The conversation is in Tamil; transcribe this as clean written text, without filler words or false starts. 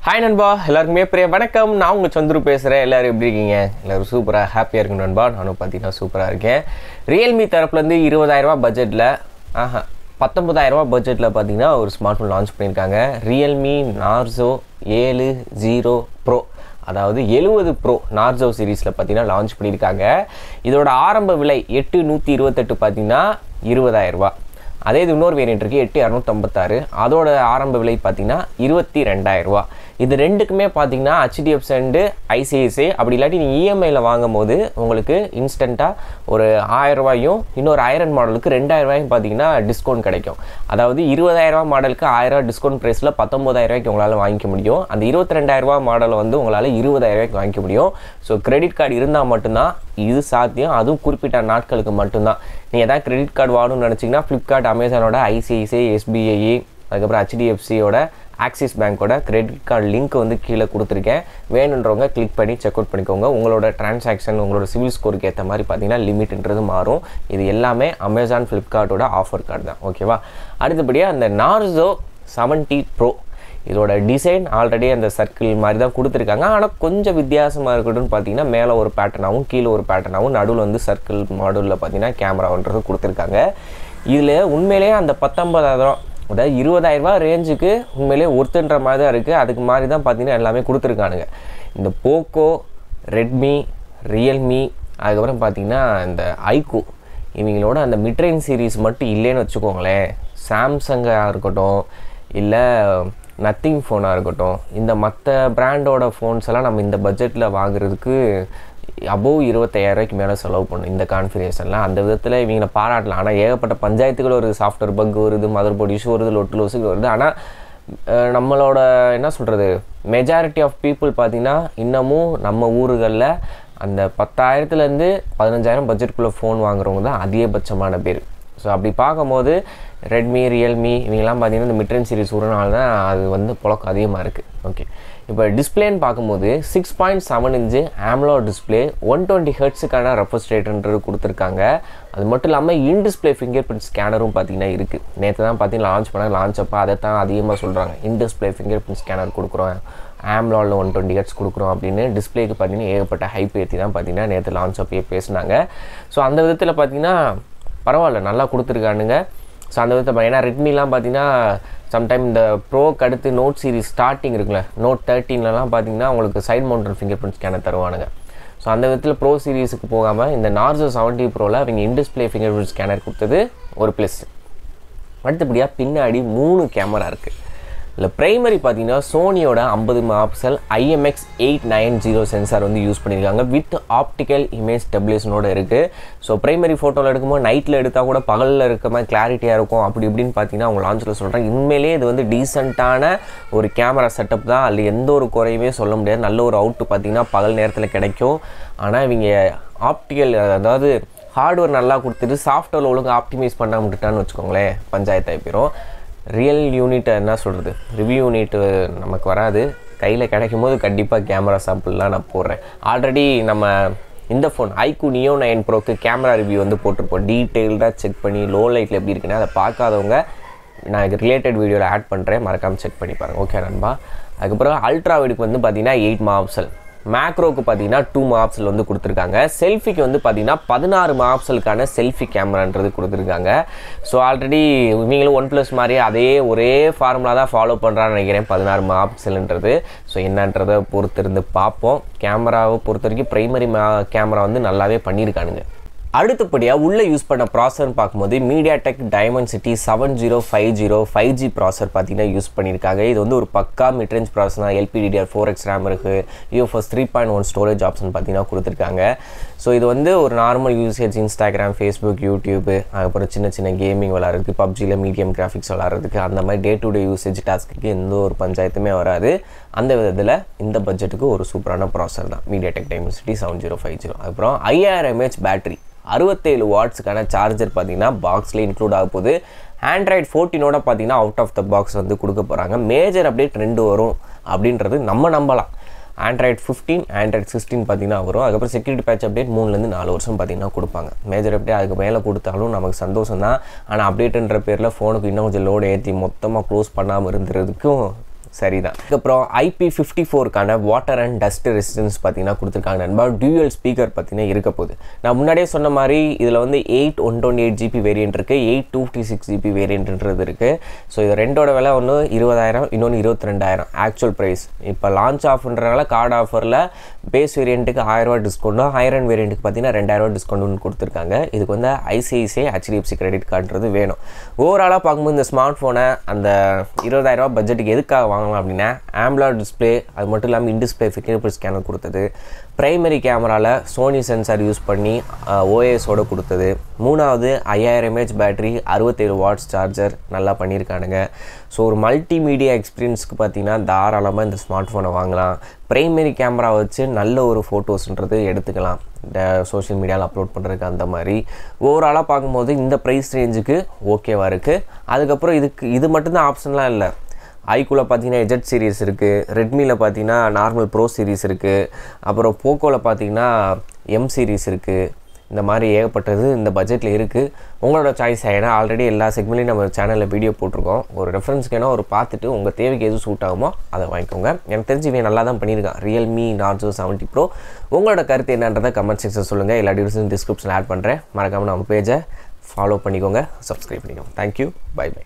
Hi நண்பா எல்லாருக்குமே பெரிய வணக்கம் நான் உங்க சந்துரு பேசுறேன் எல்லாரும் எப்படி இருக்கீங்க எல்லாரும் சூப்பரா ஹாப்பியா இருக்கீங்க நண்பா நானும் பாத்தீங்கன்னா சூப்பரா இருக்கேன் Realme தரப்புல இருந்து 20000 ரூபாய் பட்ஜெட்ல 19000 ரூபாய் பட்ஜெட்ல பாத்தீங்கன்னா ஒரு ஸ்மார்ட்போன் லான்ச் பண்ணிருக்காங்க Realme Narzo 70 Pro அதாவது 70 Pro Narzo சீரிஸ்ல பாத்தீங்கன்னா லான்ச் பண்ணிருக்காங்க இதோட ஆரம்ப விலை 8128 பாத்தீங்கன்னா 20000 ரூபாய் அதே இது இன்னொரு வேரியன்ட் இருக்கு 8656 அதோட ஆரம்ப விலை பாத்தீங்கன்னா 22000 ரூபாய் இது ரெண்டுக்குமே பாத்தீங்கன்னா HDFC and ICICI அப்படி இல்லாட்டி நீ EMI ல வாங்கும்போது உங்களுக்கு இன்ஸ்டன்ட்டா ஒரு 1000 ரூபாயும் இன்னொரு ஐரன் மாடலுக்கு 2000 ரூபாயும் பாத்தீங்கன்னா டிஸ்கவுண்ட் கிடைக்கும் அதாவது 20000 ரூபாய் மாடலுக்கு 1000 ரூபாய் டிஸ்கவுண்ட் பிரைஸ்ல 19000 ரூபாய்க்கு உங்களால வாங்கிக்க முடியும் அந்த 22000 ரூபாய் மாடல் வந்து உங்களால 20000 ரூபாய்க்கு வாங்கிக்க முடியும் சோ கிரெடிட் கார்டு இருந்தா மட்டும் தான் இது சாத்தியம் அதுவும் குறிப்பிட்ட நாட்களுக்கு மட்டும் தான் நீ ஏதாவது கிரெடிட் கார்டு வாங்கணும்னு நினைச்சீங்கன்னா Flipkart Amazonோட ICICI SBI அதுக்கப்புறம் HDFC ஓட Axis Bankோட கிரெடிட் கார்டு லிங்க் வந்து கீழே கொடுத்துருக்கேன் வேணுன்றவங்க கிளிக் பண்ணி செக் அவுட் பண்ணிக்கோங்க உங்களோட டிரான்சாக்ஷன் உங்களோட சிவில் ஸ்கோருக்கு ஏற்ற மாதிரி பார்த்தீங்கன்னா லிமிட்ன்றது மாறும் இது எல்லாமே Amazon Flipkartோட ஆஃபர் கார்டு தான் ஓகேவா அடுத்தபடியாக அந்த Narzo 70 Pro இதோட டிசைன் ஆல்ரெடி அந்த சர்க்கிள் மாதிரி தான் கொடுத்துருக்காங்க ஆனால் கொஞ்சம் வித்தியாசமாக இருக்கட்டும்னு பார்த்தீங்கன்னா மேலே ஒரு பேட்டர்னாகவும் கீழே ஒரு பேட்டர்னாகவும் நடுவில் வந்து சர்க்கிள் மாடலில் பார்த்தீங்கன்னா கேமரான்றது கொடுத்துருக்காங்க இதில் உண்மையிலேயே அந்த 19000 அதாவது 20000 ரூபாய் ரேஞ்சுக்கு உண்மையிலேயே ஒர்த்துன்ற மாதிரி தான் இருக்குது அதுக்கு மாதிரி தான் பார்த்தீங்கன்னா எல்லாமே கொடுத்துருக்கானுங்க இந்த போக்கோ ரெட்மி ரியல்மி அதுக்கப்புறம் பார்த்தீங்கன்னா இந்த ஐக்கூ இவங்களோட அந்த மிட்ரேஞ்ச் சீரீஸ் மட்டும் இல்லைன்னு வச்சுக்கோங்களேன் சாம்சங்காக இருக்கட்டும் இல்லை நத்திங் ஃபோனாக இருக்கட்டும் இந்த மற்ற பிராண்டோட ஃபோன்ஸ் எல்லாம் நம்ம இந்த பட்ஜெட்டில் வாங்குறதுக்கு அபோவ் 25000 ரூபாய்க்கு மேலே செலவு பண்ணும் இந்த கான்ஃபிகரேஷன்லாம் அந்த விதத்தில் இவங்களை பாராட்டலாம் ஆனால் ஏகப்பட்ட பஞ்சாயத்துகள் ஒரு சாஃப்ட்வேர் பக் வருது மதர் போர்டு இஷ்யூ வருது லொட்டு லோஸுக்கு வருது ஆனால் நம்மளோட என்ன சொல்கிறது மெஜாரிட்டி ஆஃப் பீப்புள் பார்த்திங்கன்னா இன்னமும் நம்ம ஊர்களில் அந்த 10000லேருந்து 15000 பட்ஜெட்டுக்குள்ளே ஃபோன் வாங்குறவங்க தான் அதிகபட்சமான பேர் ஸோ அப்படி பார்க்கும்போது ரெட்மி ரியல்மி இவங்கெல்லாம் பார்த்தீங்கன்னா இந்த மிட்ரேஞ்ச் சீரிஸ் வரனால தான் அது வந்து புழக்கம் அதிகமாக இருக்குது ஓகே இப்போ டிஸ்பிளேன்னு பார்க்கும்போது 6.7 இன்ச்சு AMOLED டிஸ்பிளே 120 ஹெர்ட்ஸுக்கான ரெஃப்ரெஷ் ரேட்ன்றது கொடுத்துருக்காங்க அது மட்டும் இல்லாமல் இன் டிஸ்பிளே ஃபிங்கர் பிரிண்ட் ஸ்கேனரும் பார்த்தீங்கன்னா இருக்குது நேற்று தான் பார்த்தீங்கன்னா லான்ச் பண்ணாங்க லான்ச் அப்போ அதை தான் அதிகமாக சொல்கிறாங்க in display finger print scanner கொடுக்குறோம் AMOLED 120 ஹெர்ட்ஸ் கொடுக்குறோம் அப்படின்னு டிஸ்பிளேக்கு பார்த்தீங்கன்னா ஏகப்பட்ட ஹைப் ஏற்றி தான் பார்த்தீங்கன்னா நேற்று லான்ச் அப்பயே பேசினாங்க ஸோ அந்த விதத்தில் பார்த்தீங்கன்னா பரவாயில்ல நல்லா கொடுத்துருக்கானுங்க ஸோ அந்த விதத்தை ஏன்னா ரெட்மிலாம் பார்த்தீங்கன்னா சம்டைம் இந்த ப்ரோக்கு அடுத்து நோட் சீரிஸ் ஸ்டார்டிங் இருக்குல்ல நோட் 13லலாம் பார்த்தீங்கன்னா உங்களுக்கு side mounted finger print scanner தருவானுங்க ஸோ அந்த விதத்தில் ப்ரோ சீரிஸுக்கு போகாமல் இந்த Narzo 70 Proவில் அவங்க in display finger print scanner கொடுத்தது ஒரு ப்ளஸ் அடுத்தபடியாக பின்னாடி 3 கேமரா இருக்குது இல்லை ப்ரைமரி பார்த்தீங்கன்னா சோனியோட 50 மெகாபிக்சல் IMX890 சென்சார் வந்து யூஸ் பண்ணியிருக்காங்க வித் ஆப்டிக்கல் இமேஜ் ஸ்டெபிலேஷனோட இருக்குது ஸோ ப்ரைமரி ஃபோட்டோவில் எடுக்கும்போது நைட்டில் எடுத்தால் கூட பகலில் இருக்க மாதிரி கிளாரிட்டியாக இருக்கும் அப்படி இப்படின்னு பார்த்தீங்கன்னா அவங்க லான்ச்சில் சொல்கிறாங்க உண்மையிலேயே இது வந்து டீசெண்டான ஒரு கேமரா செட்டப் தான் அதில் எந்த ஒரு குறையுமே சொல்ல முடியாது நல்ல ஒரு அவுட்டு பார்த்தீங்கன்னா பகல் நேரத்தில் கிடைக்கும் ஆனால் இவங்க ஆப்டிக்கல் அதாவது ஹார்ட்வேர் நல்லா கொடுத்துட்டு சாஃப்ட்வேர் ஒழுங்கு ஆப்டிமைஸ் பண்ண விட்டுட்டான்னு வச்சுக்கோங்களேன் பஞ்சாயத்து ஆகிப்போம் ரியல் யூனிட்டை என்ன சொல்கிறது ரிவ்யூ யூனிட்டு நமக்கு வராது கையில் கிடைக்கும் போது கண்டிப்பாக கேமரா சாம்பிள்லாம் நான் போடுறேன் ஆல்ரெடி நம்ம இந்த ஃபோன் ஐக்கூ Neo 9 Proக்கு கேமரா ரிவ்யூ வந்து போட்டிருப்போம் டீட்டெயில்டாக செக் பண்ணி லோ லைட்டில் எப்படி இருக்குன்னா அதை பார்க்காதவங்க நான் ரிலேட்டட் வீடியோவில் ஆட் பண்ணுறேன் மறக்காமல் செக் பண்ணி பாருங்கள் ஓகே நண்பா அதுக்கப்புறம் அல்ட்ரா வைடுக்கு வந்து பார்த்தீங்கன்னா 8 மெகாபிக்சல் மேக்ரோக்கு பார்த்தீங்கன்னா 2 மெகாபிக்சல் வந்து கொடுத்துருக்காங்க செல்ஃபிக்கு வந்து பார்த்தீங்கன்னா 16 மெகாபிக்சலுக்கான செல்ஃபி கேமரான்றது கொடுத்துருக்காங்க ஸோ ஆல்ரெடி நீங்களும் OnePlus மாதிரி அதே ஒரே ஃபார்முலா தான் ஃபாலோ பண்ணுறான்னு நினைக்கிறேன் 16 மெகாபிக்சல்ன்றது ஸோ என்னன்றதை பொறுத்திருந்து பார்ப்போம் கேமராவை பொறுத்த வரைக்கும் ப்ரைமரி கேமரா வந்து நல்லாவே பண்ணியிருக்கானுங்க அடுத்தபடியாக உள்ளே யூஸ் பண்ண ப்ராசர்னு பார்க்கும்போது MediaTek Dimensity 7050 5G ப்ராசர் பார்த்தீங்கன்னா யூஸ் பண்ணியிருக்காங்க இது வந்து ஒரு பக்கா மிட்ரேஞ்ச் ப்ராசர் தான் LPDDR4X RAM இருக்குது UFS 3.1 ஸ்டோரேஜ் ஆப்ஷன் பார்த்தீங்கன்னா கொடுத்துருக்காங்க ஸோ இது வந்து ஒரு normal usage Instagram Facebook YouTube அதுக்கப்புறம் சின்ன சின்ன கேமிங் விளாட்றதுக்கு பப்ஜியில் மீடியம் கிராஃபிக்ஸ் விளாட்றதுக்கு அந்த மாதிரி day to day usage task எந்த ஒரு பஞ்சாயத்துமே வராது அந்த விதத்தில் இந்த பட்ஜெட்டுக்கு ஒரு சூப்பரான ப்ராசர் தான் MediaTek Dimensity 7050 அப்புறம் 5000 mAh பேட்டரி 67 வாட்ஸுக்கான சார்ஜர் பார்த்தீங்கன்னா பாக்ஸில் இன்க்ளூட் ஆக போகுது ஆண்ட்ராய்டு 14ஓட பார்த்தீங்கன்னா அவுட் ஆஃப் த பாக்ஸ் வந்து கொடுக்க போகிறாங்க மேஜர் அப்டேட் 2 வரும் அப்படின்றது நம்ம நம்பலாம் ஆண்ட்ராய்டு 15 ஆண்ட்ராய்டு 16 பார்த்தீங்கன்னா வரும் அதுக்கப்புறம் செக்யூரிட்டி பேட்ச் அப்டேட் 3லேருந்து 4 வருஷம் பார்த்தீங்கன்னா கொடுப்பாங்க மேஜர் அப்டேட் அதுக்கு மேலே கொடுத்தாலும் நமக்கு சந்தோஷம் தான் ஆனால் அப்டேட்டுன்ற பேரில் ஃபோனுக்கு இன்னும் கொஞ்சம் லோடு ஏற்றி மொத்தமாக க்ளோஸ் பண்ணாமல் இருந்துறதுக்கும் சரிதான். அதுக்கப்புறம் IP54க்கான வாட்டர் அண்ட் டஸ்ட் ரெசிஸ்டன்ஸ் பார்த்தீங்கன்னா கொடுத்துருக்காங்க நண்பா. டியூயல் ஸ்பீக்கர் பார்த்தீங்கன்னா இருக்க போகுது. நான் முன்னாடியே சொன்ன மாதிரி இதில் வந்து 8 128GB வேரியன்ட் இருக்குது, 8 256GB வேரியன்ட்ன்றது இருக்குது. ஸோ இது ரெண்டோட விலை ஒன்று 20,000, இன்னொன்று 22,000 ஆக்சுவல் ப்ரைஸ். இப்போ லான்ச் ஆஃப்ன்றனால கார்டு ஆஃபரில் பேஸ் வேரியண்ட்டுக்கு 1000 டிஸ்கவுண்ட்டும், ஹையர் அண்ட் வேரியண்ட்டுக்கு பார்த்தீங்கன்னா 2000 டிஸ்கவுண்ட்னு கொடுத்துருக்காங்க. இதுக்கு வந்து ICICI HDFC கிரெடிட் கார்டுன்றது வேணும். ஓவராலாக பார்க்கும்போது இந்த ஸ்மார்ட் ஃபோனை அந்த 20,000 பட்ஜெட்டுக்கு எதுக்காக வாங்கலாம் அப்படின்னா, AMOLED டிஸ்பிளே, அது மட்டும் இல்லாமல் இன்டிஸ்பிளே ஃபிங்கர் ஸ்கேனர் கொடுத்தது, பிரைமரி கேமராவில் சோனி சென்சார் யூஸ் பண்ணி OISோட கொடுத்தது, மூணாவது 5000 mAh பேட்டரி, 67 வாட்ஸ் சார்ஜர் நல்லா பண்ணியிருக்கானுங்க. ஸோ ஒரு மல்டிமீடியா எக்ஸ்பீரியன்ஸுக்கு பார்த்தீங்கன்னா தாராளமாக இந்த ஸ்மார்ட் ஃபோனை வாங்கலாம். பிரைமரி கேமரா வச்சு நல்ல ஒரு ஃபோட்டோஸ்ன்றது எடுத்துக்கலாம், இந்த சோஷியல் மீடியாவில் அப்லோட் பண்ணுறதுக்கு. அந்த மாதிரி ஓவராலாக பார்க்கும்போது இந்த ப்ரைஸ் ரேஞ்சுக்கு ஓகேவாக இருக்குது. அதுக்கப்புறம் இது மட்டும்தான் ஆப்ஷன்லாம் இல்லை. ஐக்குள்ளே பார்த்தீங்கன்னா Z சீரிஸ் இருக்குது, ரெட்மியில் பார்த்தீங்கன்னா நார்மல் ப்ரோ சீரிஸ் இருக்குது, அப்புறம் போக்கோவில் பார்த்தீங்கன்னா M சீரிஸ் இருக்குது. இந்த மாதிரி ஏகப்பட்டது இந்த பட்ஜெட்டில் இருக்குது. உங்களோட சாய்ஸ். ஏன்னா ஆல்ரெடி எல்லா செக்மெண்ட்லையும் நம்ம சேனலில் வீடியோ போட்டிருக்கோம். ஒரு ரெஃபரன்ஸ்க்கு வேணால் ஒரு பார்த்துட்டு உங்கள் தேவைக்கு எதுவும் சூட் ஆகுமோ அதை வாங்கிக்கோங்க. எனக்கு தெரிஞ்சு இவன் நல்லா தான் பண்ணியிருக்கான், Realme Narzo 70 Pro. உங்களோட கருத்து என்னன்றதை கமெண்ட் செக்ஷன் சொல்லுங்கள். எல்லா டீட்டெயில்ஸும் டிஸ்கிரிப்ஷனில் ஆட் பண்ணுறேன். மறக்காமல் நம்ம பேஜை ஃபாலோ பண்ணிக்கோங்க, சப்ஸ்கிரைப் பண்ணிக்கோங்க. Thank you, bye by.